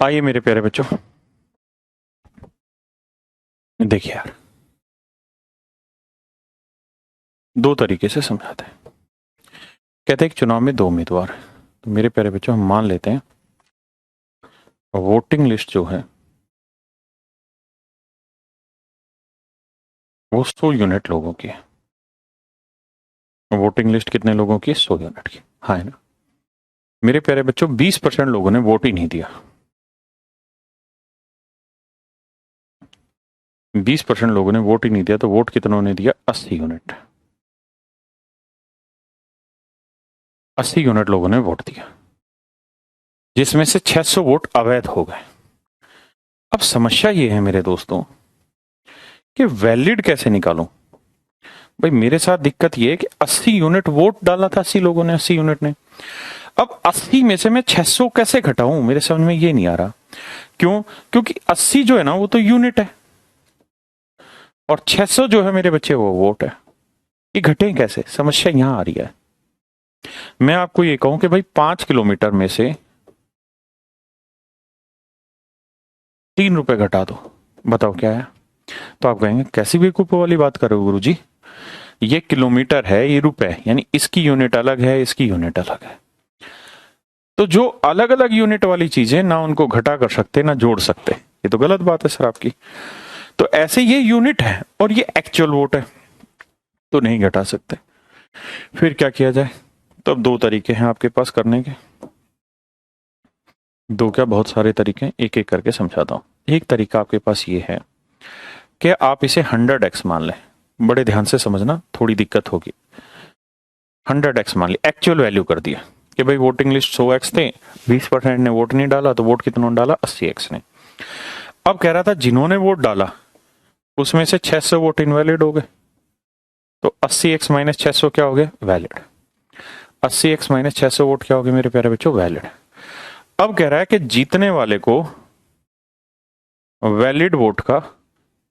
आइए मेरे प्यारे बच्चों, देखिए यार, दो तरीके से समझाते हैं। कहते हैं कि चुनाव में 2 उम्मीदवार हैं, तो मेरे प्यारे बच्चों हम मान लेते हैं वोटिंग लिस्ट जो है वो 100 यूनिट लोगों की है। वोटिंग लिस्ट कितने लोगों की है, 100 यूनिट की, हाँ है ना। मेरे प्यारे बच्चों 20% लोगों ने वोट ही नहीं दिया, 20% लोगों ने वोट ही नहीं दिया, तो वोट कितनों ने दिया, 80 यूनिट, 80 यूनिट लोगों ने वोट दिया, जिसमें से 600 वोट अवैध हो गए। अब समस्या ये है मेरे दोस्तों कि वैलिड कैसे निकालूं। भाई मेरे साथ दिक्कत ये है कि 80 यूनिट वोट डाला था, 80 लोगों ने, 80 यूनिट ने। अब 80 में से मैं 600 कैसे घटाऊं, मेरे समझ में ये नहीं आ रहा। क्यों, क्योंकि 80 जो है ना वो तो यूनिट है, और 600 जो है मेरे बच्चे वो वोट है। ये घटे कैसे, समस्या यहां आ रही है। मैं आपको ये कहूं कि भाई 5 किलोमीटर में से 3 रुपए घटा दो, बताओ क्या है। तो आप कहेंगे कैसी बेवकूफों वाली बात कर रहे हो गुरुजी, ये किलोमीटर है, ये रुपए, यानी इसकी यूनिट अलग है, इसकी यूनिट अलग है। तो जो अलग अलग यूनिट वाली चीजें ना उनको घटा कर सकते ना जोड़ सकते, ये तो गलत बात है सर आपकी। तो ऐसे ये यूनिट है और ये एक्चुअल वोट है, तो नहीं घटा सकते। फिर क्या किया जाए, तो अब 2 तरीके हैं आपके पास करने के। 2 क्या, बहुत सारे तरीके हैं, एक एक करके समझाता हूं। एक तरीका आपके पास ये है कि आप इसे 100x मान लें, बड़े ध्यान से समझना, थोड़ी दिक्कत होगी। 100x मान लिया, एक्चुअल वैल्यू कर दिया कि भाई वोटिंग लिस्ट 100x थे, 20% ने वोट नहीं डाला, तो वोट कितनों डाला, 80x ने। अब कह रहा था जिन्होंने वोट डाला उसमें से 600 वोट इनवैलिड हो गए, तो 80x माइनस 600 क्या हो गया, वैलिड। 80x माइनस 600 वोट क्या हो गए मेरे प्यारे बच्चों, वैलिड। अब कह रहा है कि जीतने वाले को वैलिड वोट का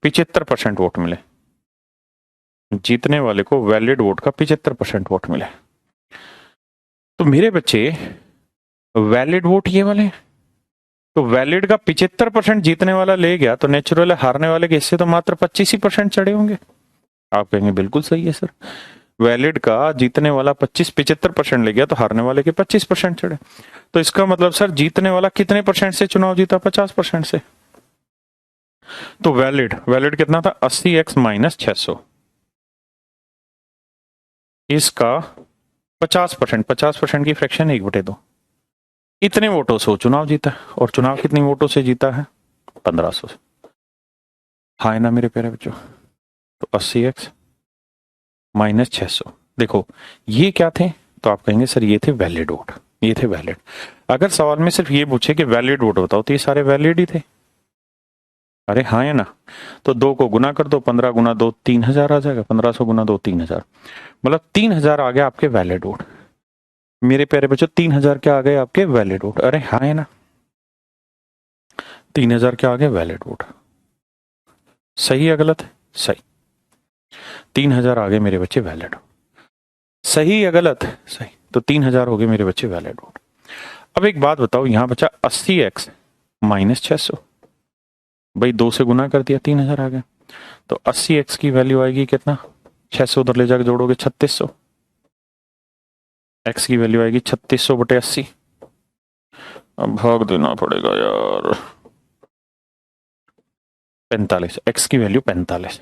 75% वोट मिले, जीतने वाले को वैलिड वोट का 75% वोट मिले। तो मेरे बच्चे वैलिड वोट ये वाले, तो वैलिड का 75% जीतने वाला ले गया, तो नेचुरल हारने वाले के हिस्से तो मात्र 25% चढ़े होंगे। आप कहेंगे बिल्कुल सही है सर, वैलिड का जीतने वाला 75% ले गया, तो हारने वाले के 25% चढ़े। तो इसका मतलब सर जीतने वाला कितने परसेंट से चुनाव जीता, 50% से। तो वैलिड, वैलिड कितना था, 80x माइनस 600, इसका 50%, 50% की फ्रैक्शन 1/2, इतने वोटों से चुनाव जीता। और चुनाव कितनी वोटों से जीता है, 1500 से। हाँ है ना मेरे प्यारे बच्चों, तो 80x माइनस 600, देखो ये क्या थे, तो आप कहेंगे सर ये थे वैलिड वोट, ये थे वैलिड। अगर सवाल में सिर्फ ये पूछे कि वैलिड वोट बताओ तो ये सारे वैलिड ही थे। अरे हाँ है ना। तो 2 को गुना कर दो, 15 गुना 2 3000 आ जाएगा, 1500 गुना 2 3000, मतलब 3000 आ गया आपके वैलिड वोट। मेरे प्यारे बच्चों 3000 क्या आ गए आपके वैलिड वोट। अरे हाँ है ना, 3000 क्या आ गए वैलिड वोट। सही है गलत है? सही। 3000 आ गए मेरे बच्चे वैलिड। सही या गलत? सही। तो 3000 हो गए मेरे बच्चे वैलिड वोट। अब एक बात बताओ, यहां बचा 80x माइनस 600। भाई 2 से गुना कर दिया, 3000 आ गया। तो 80x की वैल्यू आएगी कितना? 600 उधर ले जाकर जोड़ोगे 3600। x की वैल्यू आएगी 3600 बटे 80। अब भाग देना पड़ेगा यार। 45। x की वैल्यू 45।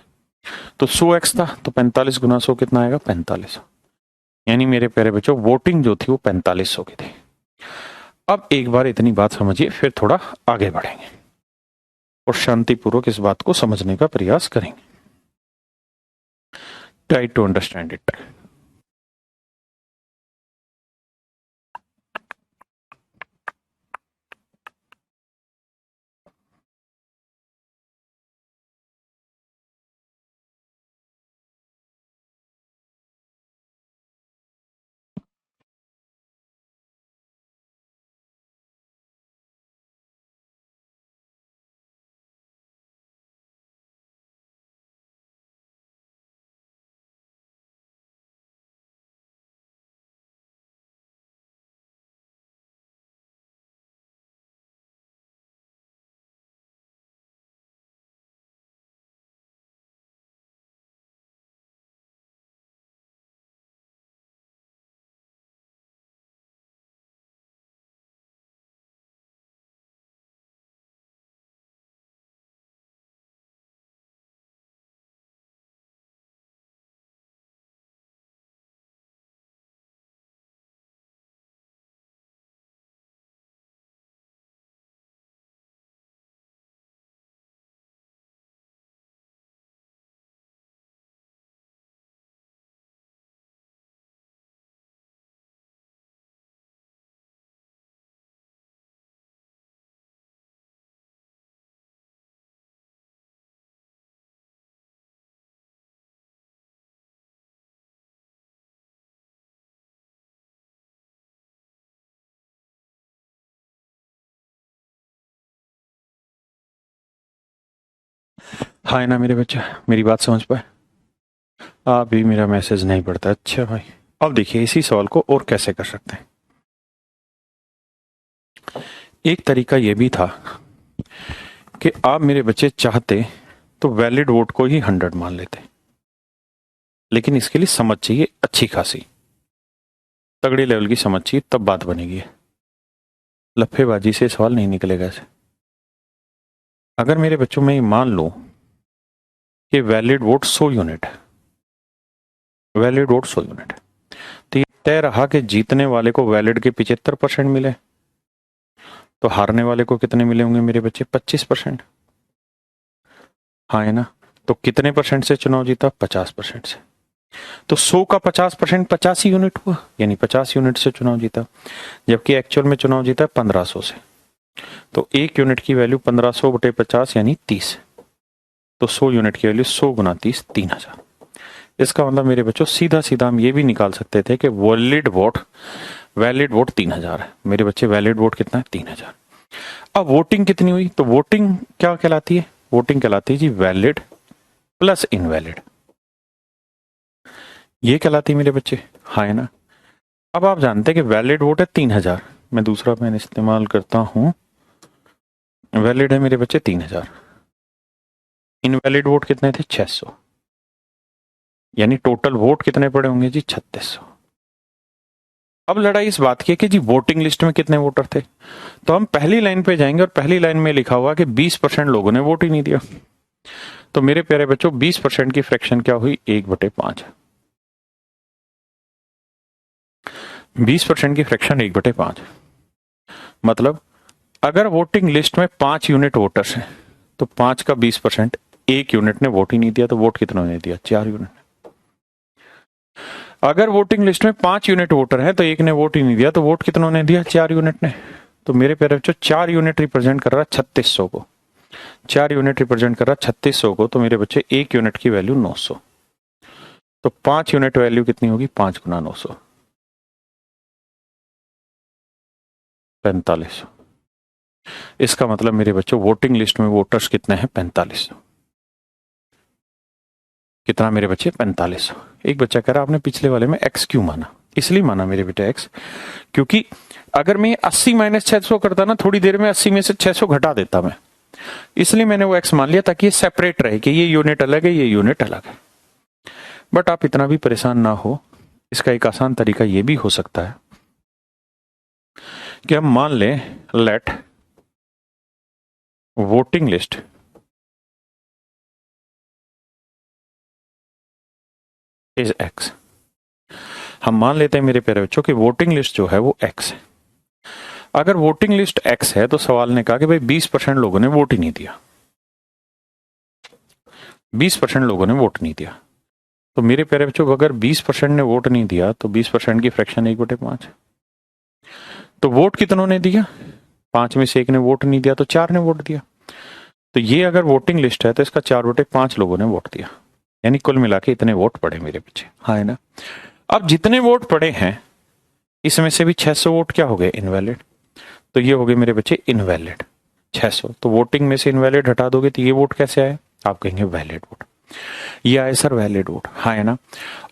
तो 100x था तो 45 गुना 100 कितना आएगा? 45। यानी मेरे प्यारे बच्चों वोटिंग जो थी वो 4500 की थी। अब एक बार इतनी बात समझिए, फिर थोड़ा आगे बढ़ेंगे और शांतिपूर्वक इस बात को समझने का प्रयास करेंगे। Try to understand it. हाँ ना मेरे बच्चे, मेरी बात समझ पाए? आप भी मेरा मैसेज नहीं पढ़ता? अच्छा भाई। अब देखिए इसी सवाल को और कैसे कर सकते हैं। एक तरीका यह भी था कि आप मेरे बच्चे चाहते तो वैलिड वोट को ही 100 मान लेते, लेकिन इसके लिए समझ चाहिए अच्छी खासी, तगड़े लेवल की समझ चाहिए, तब बात बनेगी। लफेबाजी से सवाल नहीं निकलेगा ऐसे। अगर मेरे बच्चों में मान लो कि वैलिड वोट 100 यूनिट है, वैलिड वोट 100 यूनिट है, तो ये तय रहा कि जीतने वाले को वैलिड के 75% मिले, तो हारने वाले को कितने मिले होंगे मेरे बच्चे? 25%। हाँ है ना। तो कितने परसेंट से चुनाव जीता? 50% से। तो 100 का 50% 85 यूनिट हुआ, यानी 50 यूनिट से चुनाव जीता, जबकि एक्चुअल में चुनाव जीता 1500 से। तो 1 यूनिट की वैल्यू 1500 बटे 50 यानी 30। तो 100 यूनिट की वैल्यू 100 गुना 30 3000। इसका मतलब मेरे बच्चों सीधा सीधा हम ये भी निकाल सकते थे कि वैलिड वोट 3000 है। मेरे बच्चे वैलिड वोट कितना है? 3000। अब वोटिंग कितनी हुई? तो वोटिंग क्या कहलाती है? वोटिंग कहलाती है जी वैलिड प्लस इनवैलिड, ये कहलाती है मेरे बच्चे। हाँ है ना। अब आप जानते हैं कि वैलिड वोट है 3000, मैं दूसरा पेन इस्तेमाल करता हूं। वैलिड है मेरे बच्चे 3000, इनवैलिड वोट कितने थे? 600, यानी टोटल वोट कितने पड़े होंगे जी? 3600। अब लड़ाई इस बात की है कि जी वोटिंग लिस्ट में कितने वोटर थे। तो हम पहली लाइन पे जाएंगे और पहली लाइन में लिखा हुआ कि 20% लोगों ने वोट ही नहीं दिया। तो मेरे प्यारे बच्चों 20% की फ्रैक्शन क्या हुई? 1/5। 20% की फ्रैक्शन 1/5, मतलब अगर वोटिंग लिस्ट में 5 यूनिट वोटर्स हैं तो 5 का 20%, 1 यूनिट ने वोट ही नहीं दिया, तो वोट कितना ने दिया? 4 यूनिट। अगर वोटिंग लिस्ट में 5 यूनिट वोटर है तो एक ने वोट ही नहीं दिया, तो वोट कितनों ने दिया? 4 यूनिट ने। तो मेरे प्यारे बच्चों 4 यूनिट रिप्रेजेंट कर रहा है 3600 को, 4 यूनिट रिप्रेजेंट कर रहा है 3600 को, तो मेरे बच्चे 1 यूनिट की वैल्यू 900। तो 5 यूनिट वैल्यू कितनी होगी? 5 गुना 900, 4500। इसका मतलब मेरे बच्चों वोटिंग लिस्ट में वोटर्स कितने हैं? 4500। कितना मेरे बच्चे? 4500। एक बच्चा कह रहा आपने पिछले वाले में एक्स क्यों माना? इसलिए माना मेरे बेटे एक्स, क्योंकि अगर मैं 80 माइनस 600 करता ना, थोड़ी देर में 80 में से 600 घटा देता मैं, इसलिए मैंने वो एक्स मान लिया ताकि ये सेपरेट रहे कि ये यूनिट अलग है, ये यूनिट अलग है। बट आप इतना भी परेशान ना हो, इसका एक आसान तरीका ये भी हो सकता है कि हम मान लें let voting list is X. हम मान लेते हैं मेरे प्यारे बच्चों कि वोटिंग लिस्ट जो है वो एक्स है। अगर वोटिंग लिस्ट एक्स है तो सवाल ने कहा कि भाई 20% लोगों ने वोट ही नहीं दिया, 20% लोगों ने वोट नहीं दिया। तो मेरे प्यारे बच्चों अगर 20% ने वोट नहीं दिया तो 20% की फ्रैक्शन 1/5। तो वोट कितनों ने दिया? 5 में से एक ने वोट नहीं दिया, तो 4 ने वोट दिया। तो ये अगर वोटिंग लिस्ट है तो इसका 4/5 लोगों ने वोट दिया, यानी कुल मिला के इतने वोट पड़े मेरे पीछे। हाँ है ना? अब जितने वोट पड़े हैं इसमें से भी 600 वोट क्या हो गए? इनवैलिड। तो ये हो गए मेरे बच्चे इनवैलिड 600। तो वोटिंग में से इनवैलिड हटा दोगे तो ये वोट कैसे आए? आप कहेंगे वैलिड वोट। ये आए सर वैलिड वोट। हाँ है ना?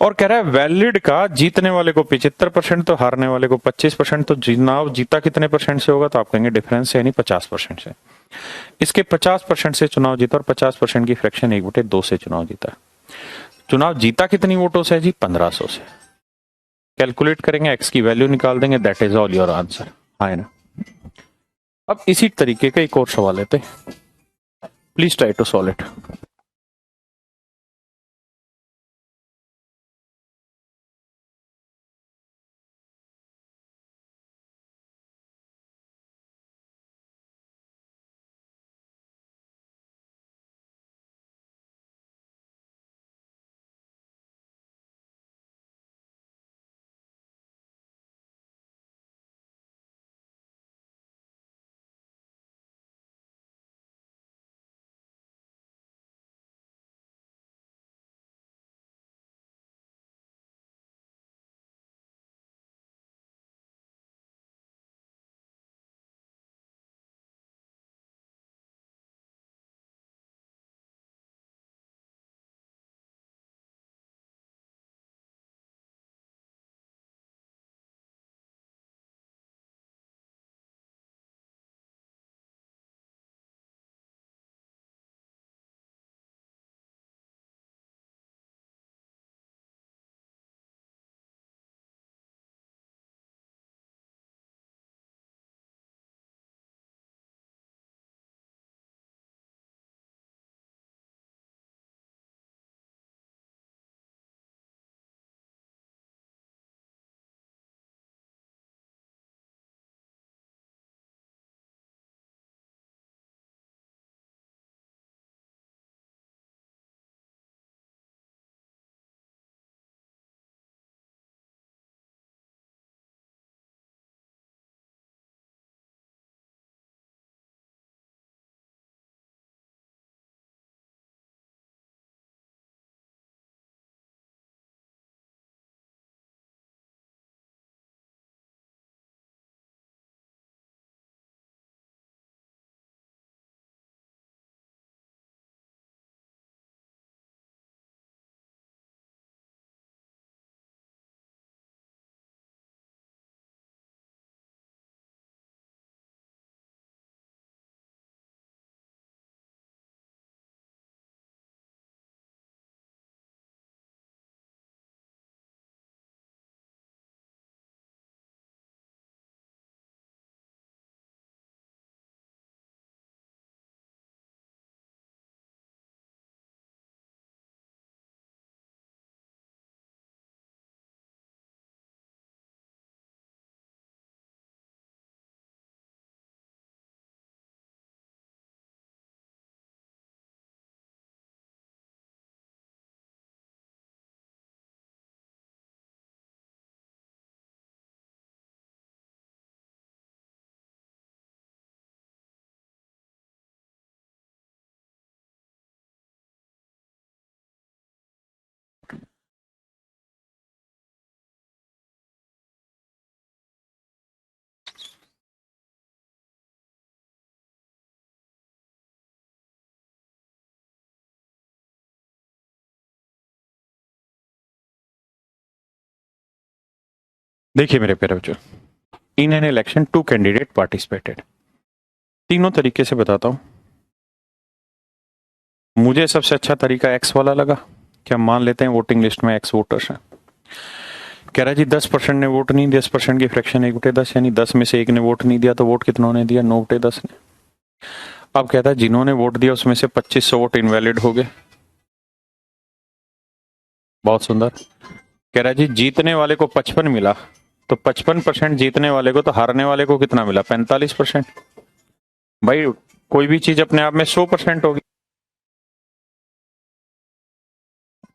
और कह रहा है वैलिड का जीतने वाले को 75%, तो हारने वाले को 25%। तो चुनाव जीता कितने परसेंट से होगा? तो आप कहेंगे डिफरेंस से, यानी 50% से। इसके 50% से चुनाव जीता और 50% की फ्रैक्शन 1/2 से चुनाव जीता। चुनाव जीता कितनी वोटों से जी? 1500 से। कैलकुलेट करेंगे, एक्स की वैल्यू निकाल देंगे, that is all your answer. हाँ है ना? अब इसी तरीके का एक और सवाल लेते हैं, please try to solve it. देखिए मेरे प्यारे बच्चों, in an election 2 candidate participated. तीनों तरीके से बताता हूं। मुझे सबसे अच्छा तरीका एक्स वाला लगा कि हम मान लेते हैं वोटिंग लिस्ट में एक्स वोटर्स हैं। कह रहा है जी 10% ने वोट नहीं दिया, 10% की फ्रैक्शन 1/10, यानी 10 में से एक ने वोट नहीं दिया, तो वोट कितनों ने दिया? 9/10 ने। अब कहता है जिन्होंने वोट दिया उसमें से 2500 वोट इनवैलिड हो गए। बहुत सुंदर। कह रहा है जी जीतने वाले को 55 मिला, तो 55% जीतने वाले को, तो हारने वाले को कितना मिला? 45%। भाई कोई भी चीज अपने आप में 100% होगी,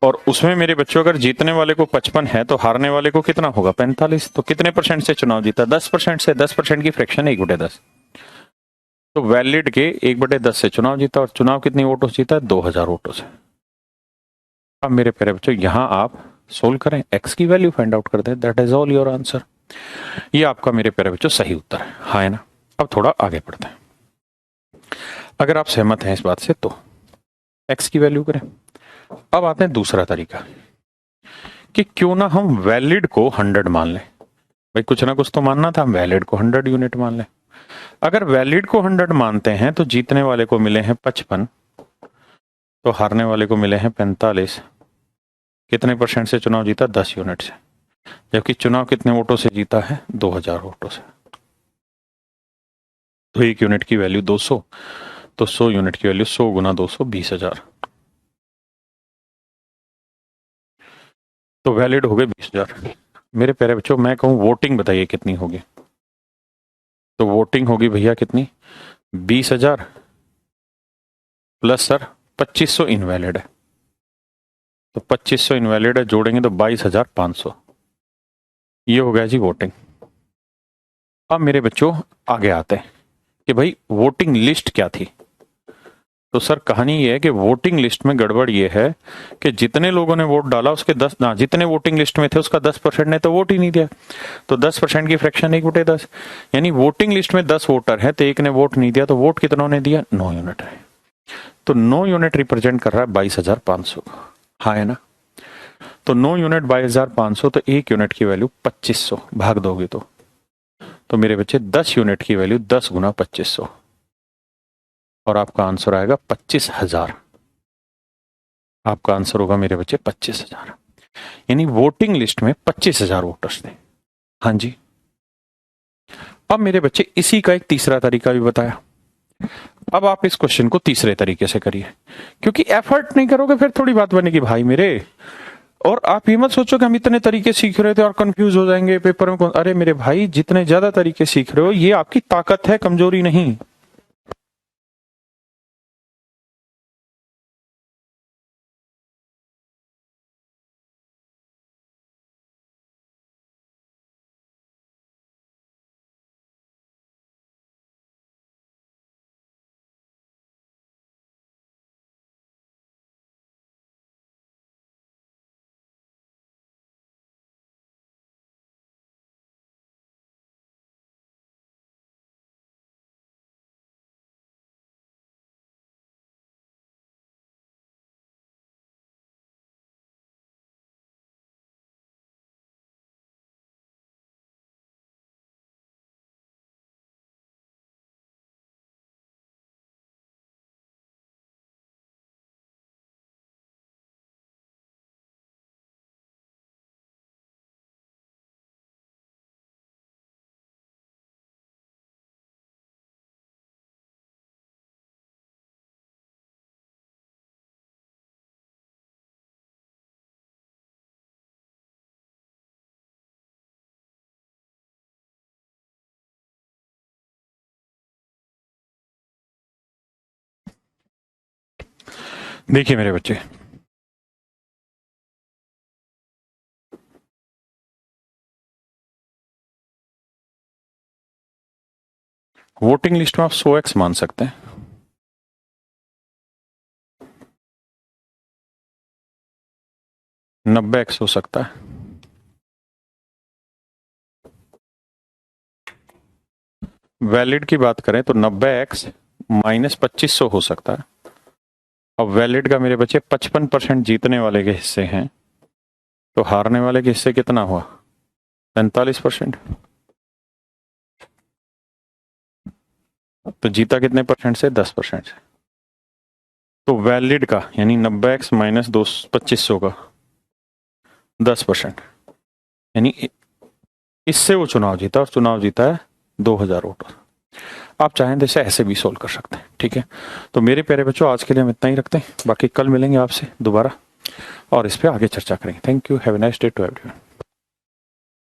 और उसमें मेरे बच्चों अगर जीतने वाले को 55 है तो हारने वाले को कितना होगा? 45। तो कितने परसेंट से चुनाव जीता? 10% से। 10% की फ्रैक्शन 1/10, तो वैलिड के 1/10 से चुनाव जीता। और चुनाव कितनी वोटों से जीता है? 2000 वोटों से। अब मेरे प्यारे बच्चों यहां आप सोल्व करें, एक्स की वैल्यू फाइंड आउट कर दें। That is all your answer. ये आपका मेरे प्यारे बच्चों सही उत्तर है, हाँ है ना। अब थोड़ा आगे बढ़ते हैं। अगर आप सहमत हैं इस बात से तो एक्स की वैल्यू करें। अब आते हैं दूसरा तरीका कि क्यों ना हम वैलिड को 100 मान लें। भाई कुछ ना कुछ तो मानना था, हम वैलिड को 100 यूनिट मान लें। अगर वैलिड को 100 मानते हैं तो जीतने वाले को मिले हैं 55, तो हारने वाले को मिले हैं 45। कितने परसेंट से चुनाव जीता? 10 यूनिट से। जबकि चुनाव कितने वोटों से जीता है? 2000 वोटों से। तो 1 यूनिट की वैल्यू 200, तो 100 यूनिट की वैल्यू 100 गुना 200, 20,000। तो वैलिड हो गए 20,000। मेरे प्यारे बच्चों मैं कहूं वोटिंग बताइए कितनी होगी? तो वोटिंग होगी भैया कितनी? 20,000 प्लस सर 2500 इनवैलिड है, तो 2500 इनवैलिड है, जोड़ेंगे तो 22,500। ये हो गया जी वोटिंग। अब मेरे बच्चों आगे आते हैं कि भाई वोटिंग लिस्ट क्या थी। तो सर कहानी ये है कि वोटिंग लिस्ट में गड़बड़ ये है कि जितने लोगों ने वोट डाला उसके 10 ना, जितने वोटिंग लिस्ट में थे उसका 10% ने तो वोट ही नहीं दिया। तो 10% की फ्रैक्शन 1/10, यानी वोटिंग लिस्ट में 10 वोटर हैं तो एक ने वोट नहीं दिया, तो वोट कितनों ने दिया? 9 यूनिट है। तो 9 यूनिट रिप्रेजेंट कर रहा है 22,500। हाँ है ना। तो 9 यूनिट 22,500, तो 1 यूनिट की वैल्यू 2500, भाग दोगे तो मेरे बच्चे 10 यूनिट की वैल्यू 10 गुना 2500, और आपका आंसर आएगा 25,000। आपका आंसर होगा मेरे बच्चे 25,000। यानी वोटिंग लिस्ट में 25,000 वोटर्स थे। हाँ जी। अब मेरे बच्चे इसी का एक तीसरा तरीका भी बताया। अब आप इस क्वेश्चन को तीसरे तरीके से करिए, क्योंकि एफर्ट नहीं करोगे फिर थोड़ी बात बनेगी भाई मेरे। और आप ये मत सोचो कि हम इतने तरीके सीख रहे थे और कंफ्यूज हो जाएंगे पेपर में अरे मेरे भाई जितने ज्यादा तरीके सीख रहे हो ये आपकी ताकत है, कमजोरी नहीं। देखिए मेरे बच्चे, वोटिंग लिस्ट में आप 100x मान सकते हैं। नब्बे एक्स हो सकता है। वैलिड की बात करें तो 90x माइनस 2500 हो सकता है। अब वैलिड का मेरे बच्चे 55% जीतने वाले के हिस्से हैं, तो हारने वाले के हिस्से कितना हुआ? 45%। तो जीता कितने परसेंट से? 10% से। तो वैलिड का यानी 90x माइनस 2500 का 10%, यानी इससे वो चुनाव जीता, और चुनाव जीता है 2000 वोट। आप चाहें तो इसे ऐसे भी सोल्व कर सकते हैं, ठीक है। तो मेरे प्यारे बच्चों, आज के लिए हम इतना ही रखते हैं, बाकी कल मिलेंगे आपसे दोबारा और इस पे आगे चर्चा करेंगे। Thank you, have a nice day to everyone.